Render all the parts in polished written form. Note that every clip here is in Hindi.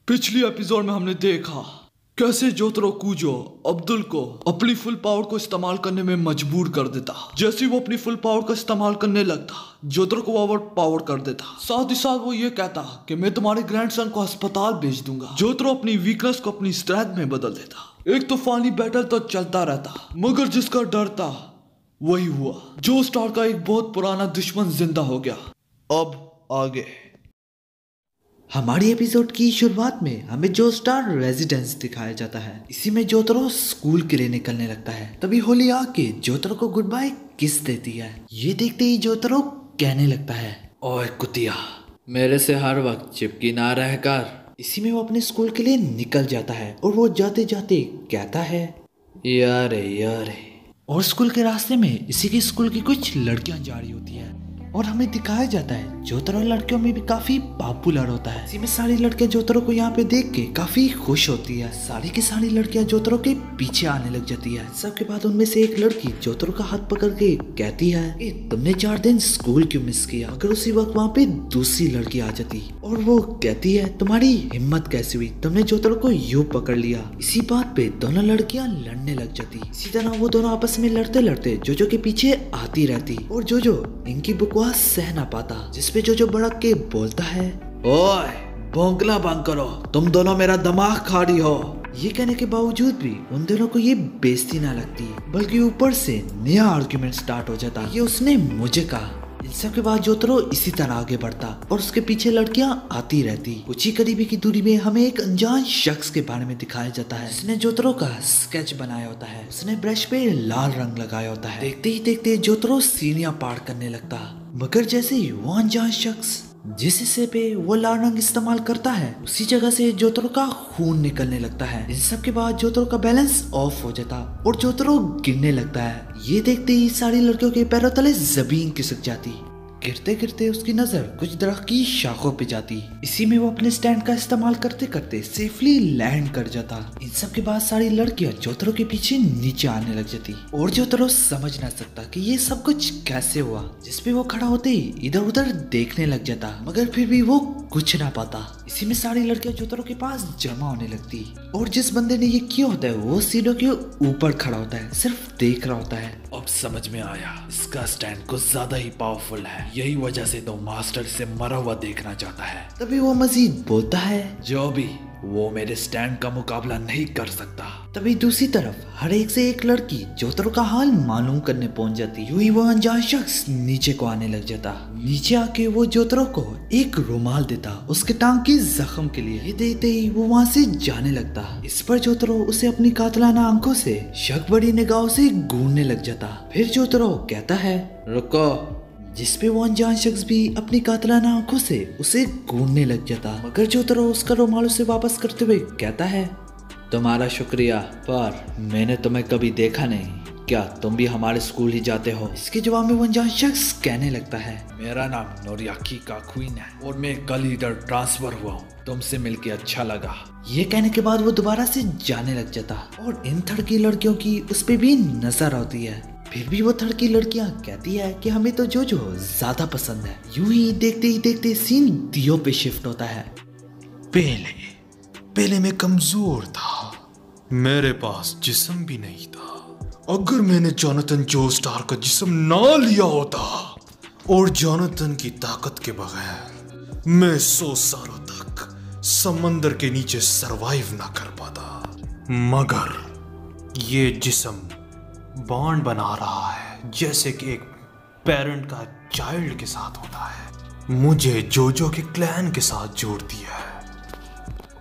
पिछली एपिसोड में हमने देखा कैसे जोतरो कूजो अब्दुल को अपनी फुल पावर को इस्तेमाल करने में मजबूर कर देता। जैसे वो अपनी फुल पावर का इस्तेमाल करने लगता, जोतरो को ओवर पावर कर देता। साथ ही साथ वो ये कहता कि मैं तुम्हारे ग्रैंडसन को अस्पताल भेज दूंगा। जोतरो अपनी वीकनेस को अपनी स्ट्रेंथ में बदल देता। एक तूफानी बैटल तो चलता रहता, मगर जिसका डर था वही हुआ। जो स्टार का एक बहुत पुराना दुश्मन जिंदा हो गया। अब आगे हमारी एपिसोड की शुरुआत में हमें जो स्टार रेजिडेंस दिखाया जाता है। इसी में जोतरो स्कूल के लिए निकलने लगता है। तभी होली आके जोतरो को गुड बाय किस देती है। ये देखते ही जोतरो कहने लगता है, ओए कुतिया, मेरे से हर वक्त चिपकी ना रहकर। इसी में वो अपने स्कूल के लिए निकल जाता है और वो जाते जाते कहता है, यारे। और स्कूल के रास्ते में इसी के स्कूल की कुछ लड़कियां जा रही होती है और हमें दिखाया जाता है जोतरो लड़कियों में भी काफी पॉपुलर होता है। इसी में सारी लड़कियां जोतरो को यहाँ पे देख के काफी खुश होती है। सारी की सारी लड़कियां जोतरो के पीछे आने लग जाती है। सबके बाद उनमें से एक लड़की जोतरो का हाथ पकड़ के कहती है कि तुमने 4 दिन स्कूल क्यों मिस किया। मगर उसी वक्त वहाँ पे दूसरी लड़की आ जाती और वो कहती है, तुम्हारी हिम्मत कैसे हुई, तुमने जोतरो को यूं पकड़ लिया। इसी बात पे दोनों लड़कियां लड़ने लग जाती। इसी तरह वो दोनों आपस में लड़ते लड़ते जोजो के पीछे आती रहती और जोजो इनकी बकवास सह ना पाता, जिसपे जोजो भड़क के बोलता है, ओए भौंकना बंद करो, तुम दोनों मेरा दिमाग खा रही हो। ये कहने के बावजूद भी उन दोनों को ये बेइज्जती ना लगती, बल्कि ऊपर से नया आर्गुमेंट स्टार्ट हो जाता। ये उसने मुझे कहा। इन सब के बाद जोतरो इसी तरह आगे बढ़ता और उसके पीछे लड़कियां आती रहती। कुछ ही करीबी की दूरी में हमें एक अनजान शख्स के बारे में दिखाया जाता है, जिसने जोतरो का स्केच बनाया होता है। उसने ब्रश पे लाल रंग लगाया होता है। देखते ही देखते जोतरो सीढ़ियां पार करने लगता, मगर जैसे ही वो अनजान शख्स जिस हिस्से पे वो लाल रंग इस्तेमाल करता है, उसी जगह से जोतरो का खून निकलने लगता है। इन सब के बाद जोतरो का बैलेंस ऑफ हो जाता और जोतरो गिरने लगता है। ये देखते ही सारी लड़कियों के पैरों तले जमीन खिसक जाती। गिरते गिरते उसकी नजर कुछ दरख्त की शाखों पे जाती। इसी में वो अपने स्टैंड का इस्तेमाल करते करते सेफली लैंड कर जाता। इन सब के बाद सारी लड़कियां जोतरो के पीछे नीचे आने लग जाती और जोतरो समझ ना सकता कि ये सब कुछ कैसे हुआ। जिसपे वो खड़ा होते ही इधर उधर देखने लग जाता, मगर फिर भी वो कुछ ना पाता। इसी में सारी लड़कियां जोतरो के पास जमा होने लगती और जिस बंदे ने ये किया होता है वो सीढ़ियों के ऊपर खड़ा होता है, सिर्फ देख रहा होता है। अब समझ में आया, इसका स्टैंड कुछ ज्यादा ही पावरफुल है, यही वजह से तो मास्टर इसे मरा हुआ देखना चाहता है। तभी वो मजीद बोलता है, जो भी वो मेरे स्टैंड का मुकाबला नहीं कर सकता। तभी दूसरी तरफ हर एक से एक लड़की जोतरो का हाल मालूम करने पहुंच जाती। यूं ही वो अनजान शख्स नीचे को आने लग जाता। नीचे आके वो जोतरो को एक रुमाल देता उसके टांग की जख्म के लिए। ये देते ही वो वहाँ से जाने लगता। इस पर जोतरो उसे अपनी कातलाना आंखों से शक बड़ी निगाहों से घूरने लग जाता। फिर जोतरो कहता है, रुको, जिसपे वो अनजान शख्स भी अपनी कातलाना आंखों से उसे घूरने लग जाता। मगर जोतरो उसका रुमाल उसे वापस करते हुए कहता है, तुम्हारा शुक्रिया, पर मैंने तुम्हें कभी देखा नहीं, क्या तुम भी हमारे स्कूल ही जाते हो। इसके जवाब में वो अनजान शख्स कहने लगता है, मेरा नाम नोरियाकी का क्वीन है और मैं कल इधर ट्रांसफर हुआ हूँ, तुमसे मिलके अच्छा लगा। ये कहने के बाद वो दोबारा से जाने लग जाता और इन थड़की लड़कियों की उस पे भी नजर आती है। फिर भी वो थड़की लड़कियां कहती है कि हमें तो जोजो ज्यादा पसंद है। यूं ही देखते सीन दियो पे शिफ्ट होता है। पहले मैं कमजोर था, मेरे पास जिस्म भी नहीं था। अगर मैंने जोनाथन जोस्टार का जिस्म ना लिया होता और जोनाथन की ताकत के बगैर मैं 100 सालों तक समंदर के नीचे सरवाइव ना कर पाता। मगर ये जिस्म बॉन्ड बना रहा है, जैसे कि एक पेरेंट का चाइल्ड के साथ होता है। मुझे जोजो के क्लैन के साथ जोड़ दिया है।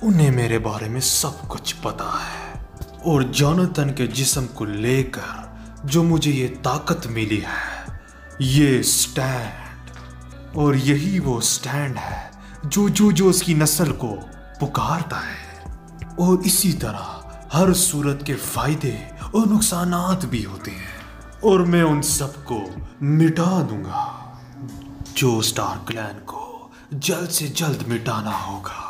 उन्हें मेरे बारे में सब कुछ पता है और जोनाथन के जिस्म को लेकर जो मुझे ये ताकत मिली है, ये स्टैंड, और यही वो स्टैंड है जो उसकी नस्ल को पुकारता है। और इसी तरह हर सूरत के फायदे और नुकसानात भी होते हैं और मैं उन सबको मिटा दूंगा। जो स्टार क्लैन को जल्द से जल्द मिटाना होगा।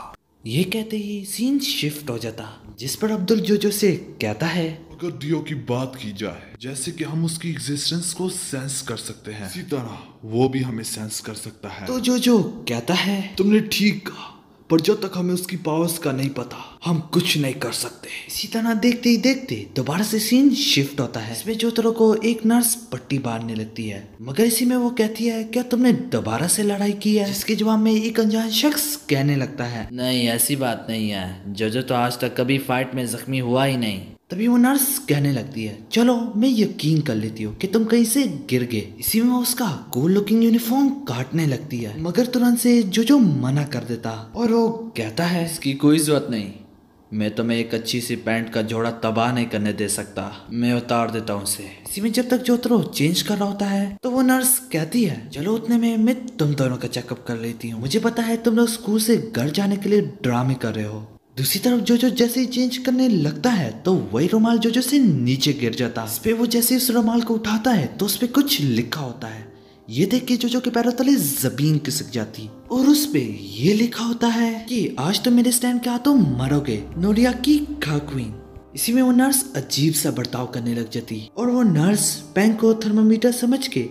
ये कहते ही सीन शिफ्ट हो जाता, जिस पर अब्दुल जोजो से कहता है, अगर दियो की बात की जाए, जैसे कि हम उसकी एग्जिस्टेंस को सेंस कर सकते हैं, इसी तरह वो भी हमें सेंस कर सकता है। तो जोजो कहता है, तुमने ठीक कहा, पर जब तक हमें उसकी पावर्स का नहीं पता हम कुछ नहीं कर सकते। इसी तरह देखते ही देखते दोबारा से सीन शिफ्ट होता है। इसमें जोतरो को एक नर्स पट्टी बांधने लगती है, मगर इसी में वो कहती है क्या तुमने दोबारा से लड़ाई की है, जिसके जवाब में एक अनजान शख्स कहने लगता है नहीं, ऐसी बात नहीं है, जोजो तो आज तक कभी फाइट में जख्मी हुआ ही नहीं। तभी वो नर्स कहने लगती है चलो मैं यकीन कर लेती हूँ कि तुम कहीं से गिर गए। इसी में वो उसका कूल लुकिंग यूनिफॉर्म काटने लगती है, मगर तुरंत से जोजो मना कर देता और वो कहता है इसकी कोई जरूरत नहीं, मैं तुम्हें एक अच्छी सी पैंट का जोड़ा तबाह नहीं करने दे सकता, मैं उतार देता हूँ उसे। इसी में जब तक जोतरो चेंज कर रहा होता है तो वो नर्स कहती है चलो उतने में मैं तुम दोनों का चेकअप कर लेती हूँ, मुझे पता है तुम लोग स्कूल से घर जाने के लिए ड्रामे कर रहे हो। दूसरी तरफ जोजो जैसे ही चेंज करने लगता है तो वही रुमाल जोजो से नीचे गिर जाता है। इस पे वो जैसे उस रुमाल को उठाता है तो उस पे कुछ लिखा होता है। ये देख के जोजो के पैरों तले जमीन खिसक जाती और उस पे ये लिखा होता है कि आज तो मेरे स्टैंड के हाथों मरोगे, नोरियाकी काकुइन। इसी में वो नर्स अजीब सा बर्ताव करने लग जाती और वो नर्स पेन को थर्मामीटर समझ के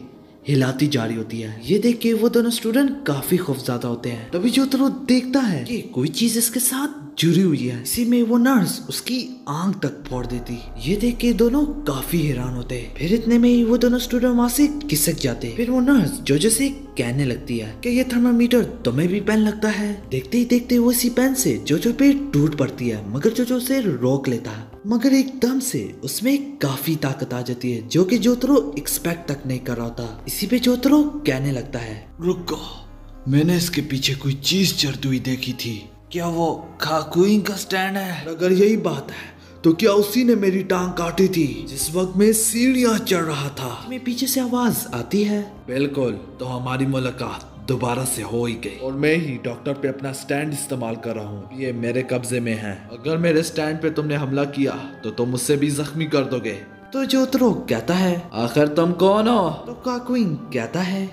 हिलाती जा रही होती है। ये देख के वो दोनों स्टूडेंट काफी खौफजदा होते हैं। तभी जोतरो देखता है कि कोई चीज इसके साथ जुड़ी हुई है। इसी में वो नर्स उसकी आंख तक फोड़ देती। ये देख के दोनों काफी हैरान होते। फिर इतने में ही वो दोनों स्टूडेंट वहाँ से खिसक जाते। फिर वो नर्स जोजो से कहने लगती है कि ये थर्मामीटर तुम्हें भी पेन लगता है। देखते ही देखते वो इसी पेन से जोजो पे टूट पड़ती है, मगर जोजो उसे रोक लेता है। मगर एकदम से उसमें काफी ताकत आ जाती है जो कि जोतरो एक्सपेक्ट तक नहीं कर रहा था। इसी पे जोतरो कहने लगता है रुको, मैंने इसके पीछे कोई चीज चढ़ती हुई देखी थी। क्या वो काकुइन का स्टैंड है? अगर यही बात है तो क्या उसी ने मेरी टांग काटी थी जिस वक्त मैं सीढ़ियां चढ़ रहा था? में पीछे से आवाज आती है बिल्कुल, तो हमारी मुलाकात दोबारा से हो ही गई और मैं ही डॉक्टर पे अपना स्टैंड इस्तेमाल कर रहा हूँ। ये मेरे कब्जे में है। अगर मेरे स्टैंड पे तुमने हमला किया तो तुम मुझसे भी जख्मी कर दोगे। तो जोतरो कहता है आखिर तुम कौन हो? तो काकुइन कहता है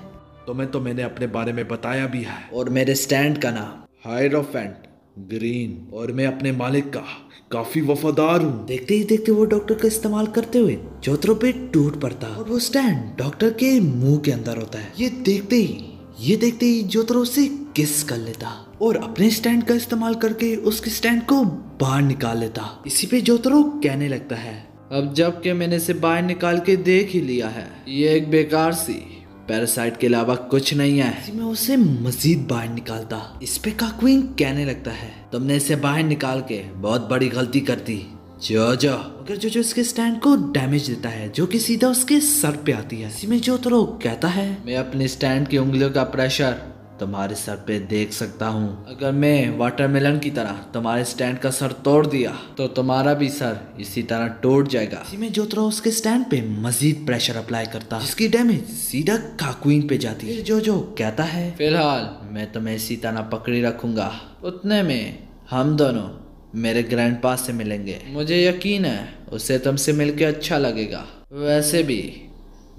तुम्हें तो मैंने अपने बारे में बताया भी है, और मेरे स्टैंड का नाम हायरोफेंट ग्रीन, और मैं अपने मालिक का काफी वफादार हूँ। देखते ही देखते वो डॉक्टर का इस्तेमाल करते हुए जोतरो पे टूट पड़ता और वो स्टैंड डॉक्टर के मुंह के अंदर होता है। ये देखते ही जोतरो उसे किस कर लेता और अपने स्टैंड का इस्तेमाल करके उसके स्टैंड को बाहर निकाल लेता। इसी पे जोतरो कहने लगता है अब जबकि मैंने इसे बाहर निकाल के देख ही लिया है, ये एक बेकार सी पैरासाइट के अलावा कुछ नहीं है। इसी में उसे मजीद बाहर निकालता। इस पे काकुइन कहने लगता है तुमने इसे बाहर निकाल के बहुत बड़ी गलती कर दी जोजो। मगर जोजो इसके स्टैंड को डैमेज देता है जो कि सीधा उसके सर पे आती है। इसी में जोतरो कहता है मैं अपने स्टैंड की उंगलियों का प्रेशर तुम्हारे सर पे देख सकता हूँ। अगर मैं वाटरमेलन की तरह तुम्हारे स्टैंड का सर तोड़ दिया तो तुम्हारा भी सर इसी तरह टूट जाएगा। इसी में जोतरो उसके स्टैंड पे मजीद प्रेशर अप्लाई करता जिसकी डैमेज सीधा काकुइन पे जाती है। जोजो कहता है फिलहाल मैं तुम्हें इसी तरह पकड़ी रखूंगा, उतने में हम दोनों मेरे ग्रैंडपा से मिलेंगे। मुझे यकीन है उसे तुमसे मिलके अच्छा लगेगा। वैसे भी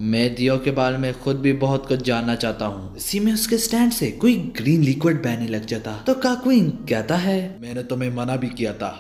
मैं दियो के बारे में खुद भी बहुत कुछ जानना चाहता हूँ। इसी में उसके स्टैंड से कोई ग्रीन लिक्विड बहने लग जाता तो काकुइन कहता है मैंने तुम्हें मना भी किया था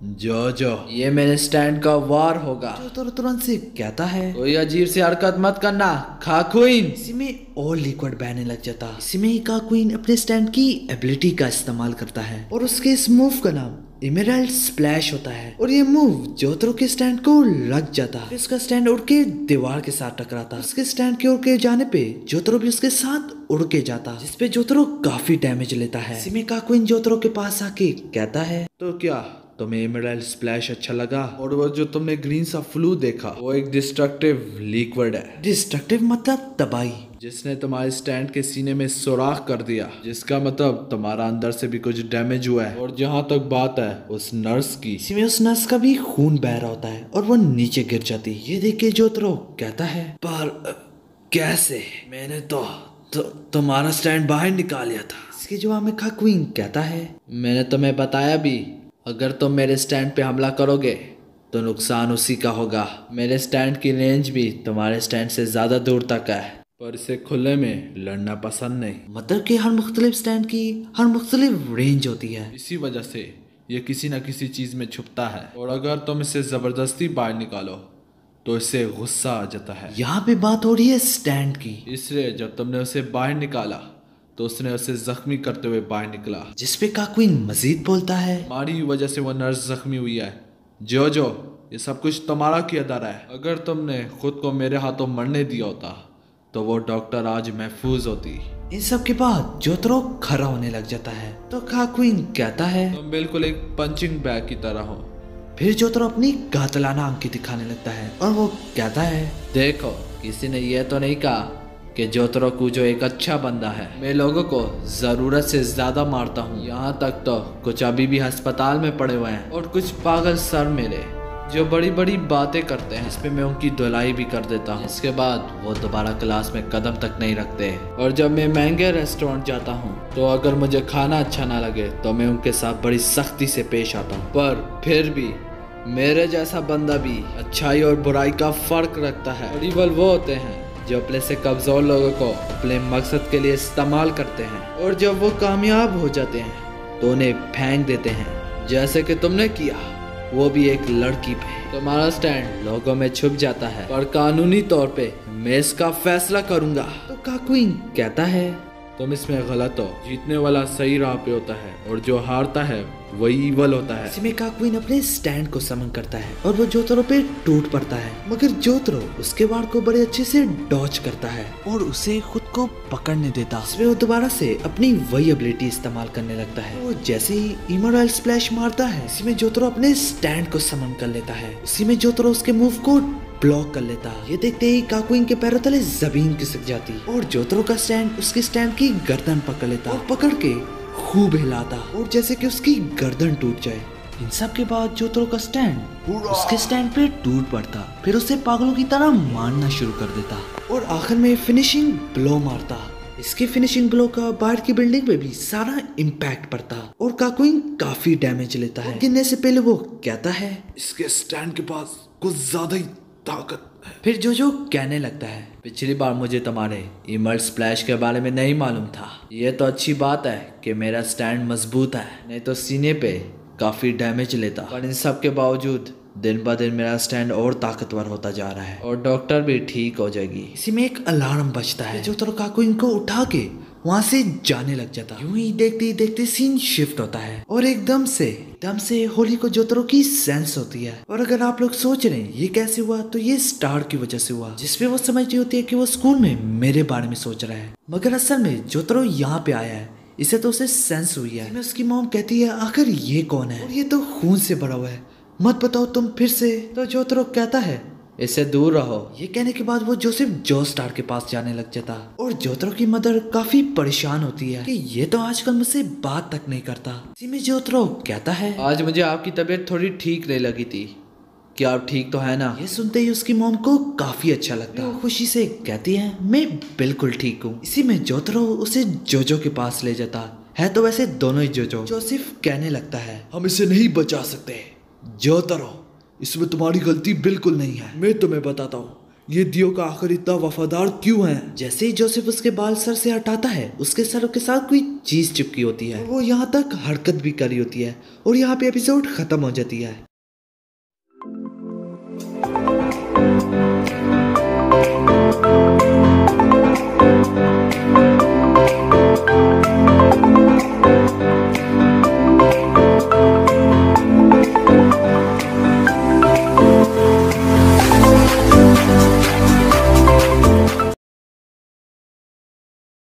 जोजो, ये मेरे स्टैंड का वार होगा। जोतरो तुरंत से कहता है कोई अजीब सी हरकत मत करना काकुइन। इसी में और लिक्विड बहने लग जाता। इसी में ही काकुइन अपने स्टैंड की एबिलिटी का इस्तेमाल करता है और उसके इस मूव का नाम इमेरल्ड स्प्लैश होता है और ये मूव जोतरो के स्टैंड को लग जाता। फिर उसका स्टैंड उड़ के दीवार के साथ टकराता। उसके स्टैंड के उड़ के जाने पे जोतरो भी उसके साथ उड़ के जाता जिसपे जोतरो काफी डैमेज लेता है। इसी में काकुइन जोतरो के पास आके कहता है तो क्या तुम्हें एमराल्ड स्प्लैश अच्छा लगा? और वो जो तुमने ग्रीन सा फ्लू देखा वो एक डिस्ट्रक्टिव लिक्विड है। डिस्ट्रक्टिव मतलब तबाही, जिसने तुम्हारे स्टैंड के सीने में सुराख कर दिया, जिसका मतलब तुम्हारा अंदर से भी कुछ डैमेज हुआ है। और जहाँ तक बात है उस नर्स की, इसी में उस नर्स का भी खून बह रहा होता है और वो नीचे गिर जाती। ये देख के जोतरो कहता है पर कैसे? मैंने तो तुम्हारा स्टैंड बाहर निकाल लिया था। इसके जवाब में काकुइन कहता है मैंने तुम्हें बताया भी, अगर तुम मेरे स्टैंड पे हमला करोगे तो नुकसान उसी का होगा। मेरे स्टैंड की रेंज भी तुम्हारे स्टैंड से ज्यादा दूर तक है, पर इसे खुले में लड़ना पसंद नहीं। मतलब कि हर मुख्तलिफ स्टैंड की हर मुख्तलिफ रेंज होती है। इसी वजह से ये किसी न किसी चीज में छुपता है और अगर तुम इसे जबरदस्ती बाहर निकालो तो इससे गुस्सा आ जाता है। यहाँ पे बात हो रही है स्टैंड की। इसलिए जब तुमने उसे बाहर निकाला तो उसने उसे जख्मी करते हुए बाहर निकला। जिसपे काकुइन मजीद बोलता है, हमारी वजह से वो नर्स जख्मी हुई है। जो ये सब कुछ तुम्हारा किया दारा है। अगर तुमने खुद को मेरे हाथों मरने दिया होता तो वो डॉक्टर आज महफूज होती। इन सब के बाद जोतरो खड़ा होने लग जाता है। तो काकुइन कहता है, तुम बिल्कुल एक पंचिंग बैग की तरह हो। फिर जोतरो अपनी कातलाना आंखें दिखाने लगता है और वो कहता है, देखो, किसी ने यह तो नहीं कहा कि जोतरो कूजो एक अच्छा बंदा है। मैं लोगों को जरूरत से ज्यादा मारता हूँ। यहाँ तक तो कुछ अभी भी अस्पताल में पड़े हुए हैं और कुछ पागल सर मेरे जो बड़ी बड़ी बातें करते हैं, इस पे मैं उनकी धुलाई भी कर देता हूँ। इसके बाद वो दोबारा क्लास में कदम तक नहीं रखते। और जब मैं महंगे रेस्टोरेंट जाता हूँ तो अगर मुझे खाना अच्छा ना लगे तो मैं उनके साथ बड़ी सख्ती से पेश आता हूँ। पर फिर भी मेरे जैसा बंदा भी अच्छाई और बुराई का फर्क रखता है। और इवल वो होते हैं जो अपने से कमजोर लोगों को अपने मकसद के लिए इस्तेमाल करते हैं और जब वो कामयाब हो जाते हैं तो उन्हें फेंक देते हैं, जैसे कि तुमने किया, वो भी एक लड़की पे। तुम्हारा स्टैंड लोगों में छुप जाता है पर कानूनी तौर पे मैं इसका फैसला करूंगा। तो काकुइन कहता है, तुम इसमें गलत हो। जीतने वाला सही राह पे होता है और जो हारता है वही इवल होता है। इसी में काकुइन अपने स्टैंड को समन करता है और वो जोतरो पे टूट पड़ता है, मगर जोतरो उसके वार को बड़े अच्छे से डॉच करता है और उसे खुद को पकड़ने देता। इसमें वो दोबारा से अपनी वही एबिलिटी इस्तेमाल करने लगता है। वो जैसे ही इमोरल स्प्लैश मारता है, इसी में जोतरो अपने स्टैंड को समन कर लेता है। उसी में जोतरो उसके मूव को ब्लॉक कर लेता। ये देखते ही काकुइन के पैरों तले जमीन खिसक जाती और जोतरो का स्टैंड उसके स्टैंड की गर्दन पकड़ लेता और पकड़ के खूब हिलाता और जैसे कि उसकी गर्दन टूट जाए। इन सब के बाद जोतरो का स्टैंड उसके स्टैंड पे टूट पड़ता, फिर उसे पागलों की तरह मारना शुरू कर देता और आखिर में फिनिशिंग ब्लो मारता। इसके फिनिशिंग ब्लो का बाहर की बिल्डिंग पे भी सारा इम्पैक्ट पड़ता और काकुइन काफी डैमेज लेता है। गिरने से पहले वो कहता है, इसके स्टैंड के पास कुछ ज्यादा ही ताकत है। फिर जो कहने लगता है, पिछली बार मुझे तुम्हारे इमर्ल स्प्लैश के बारे में नहीं मालूम था। ये तो अच्छी बात है कि मेरा स्टैंड मजबूत है, नहीं तो सीने पे काफी डैमेज लेता। पर इन सब के बावजूद दिन ब दिन मेरा स्टैंड और ताकतवर होता जा रहा है और डॉक्टर भी ठीक हो जाएगी। इसी में एक अलार्म बजता है। जोतरो काकुइन को उठा के वहाँ से जाने लग जाता। यूं ही देखते ही देखते सीन शिफ्ट होता है और एकदम से होली को जोतरो की सेंस होती है। और अगर आप लोग सोच रहे हैं ये कैसे हुआ, तो ये स्टार की वजह से हुआ, जिसपे वो समझ रही होती है कि वो स्कूल में मेरे बारे में सोच रहा है, मगर असल में जोतरो यहाँ पे आया है, इसे तो उसे सेंस हुई है। उसकी मॉम कहती है, आखिर ये कौन है और ये तो खून से भरा हुआ है, मत बताओ तुम फिर से। तो जोतरो कहता है, इससे दूर रहो। ये कहने के बाद वो जोसेफ जोस्टार के पास जाने लग जाता और जोतरो की मदर काफी परेशान होती है कि ये तो आजकल मुझसे बात तक नहीं करता। इसी में जोतरो कहता है, आज मुझे आपकी तबीयत थोड़ी ठीक नहीं लगी थी, क्या आप ठीक तो है ना? ये सुनते ही उसकी मॉम को काफी अच्छा लगता। वो खुशी से कहती है, मैं बिल्कुल ठीक हूँ। इसी में जोतरो उसे जोजो के पास ले जाता है। तो वैसे दोनों ही जोजो। जोसेफ कहने लगता है, हम इसे नहीं बचा सकते जोतरो, इसमें तुम्हारी गलती बिल्कुल नहीं है। मैं तुम्हें बताता हूँ ये दियो का आखिर इतना वफादार क्यों है। जैसे ही जोसेफ उसके बाल सर से हटाता है, उसके सर के साथ कोई चीज चिपकी होती है। वो यहाँ तक हरकत भी करी होती है और यहाँ पे एपिसोड खत्म हो जाती है।